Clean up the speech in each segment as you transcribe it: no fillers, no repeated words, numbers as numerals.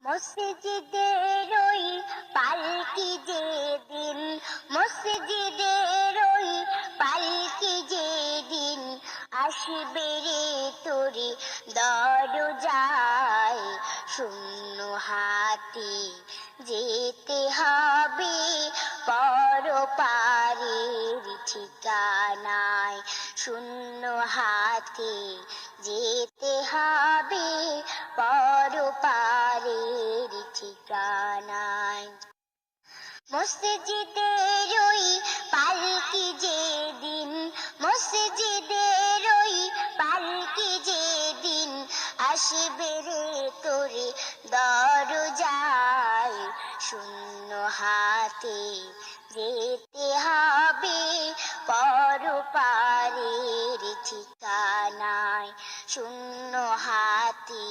মসজিদের ওই পালকি যেদিন, মসজিদের ওই পালকি যেদিন আসবে রে তোরে দরজায়, শূন্য হাতে যেতে হবে পরপারের ঠিকানায়, শূন্য হাতে যেতে হবে পরপারের ঠিকানায়। মসজিদের ওই পালকি যেদিন, মসজিদের ওই পালকি যেদিন আসবে রে তোরে দরজায়, শূন্য হাতে যেতে হবে পরপারের ঠিকানায়, শূন্য হাতে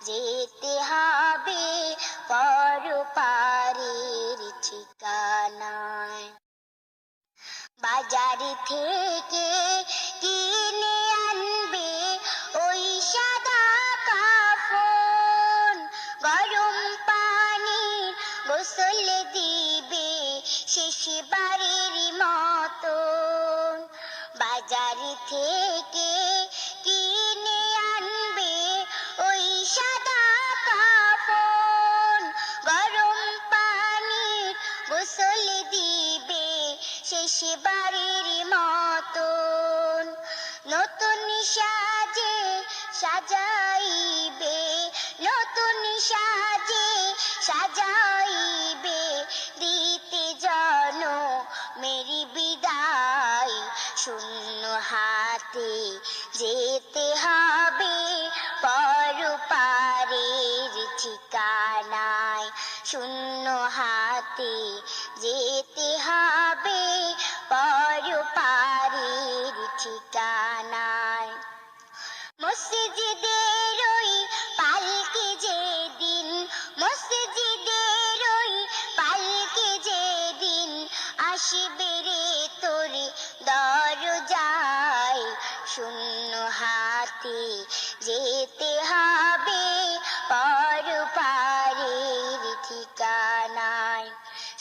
যেতে হবে পরপারের ঠিকানায়। বাজার থেকে কিনে আনবে ওই সাদা কাফন, গরম পানি গোসল দিবে শেষবারের মতন। বাজার থেকে কিনে আনবে ওই সাদা কাফন, গরম পানি গোসল দিবে শেষবারের মতন। নতুন সাজে সাজাইবে, নতুন সাজে সাজাইবে দিতে জনমেরি বিদায়, শূন্য হাতে যেতে হবে পরপারের ঠিকানায়, শূন্য হাতে যেতে হবে পরপারের ঠিকানায়। মসজিদের ওই পালকি যেদিন, মসজিদের ওই পালকি যেদিন আসবে রে তোরে দরজায়, শূন্য হাতে যেতে হবে পরপারের ঠিকানায়,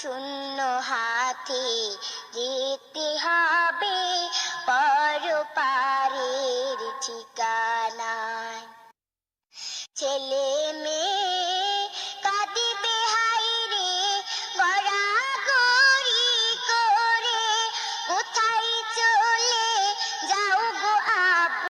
শূন্য হাতে যেতে হবে পরপারের ঠিকানায়। ছেলে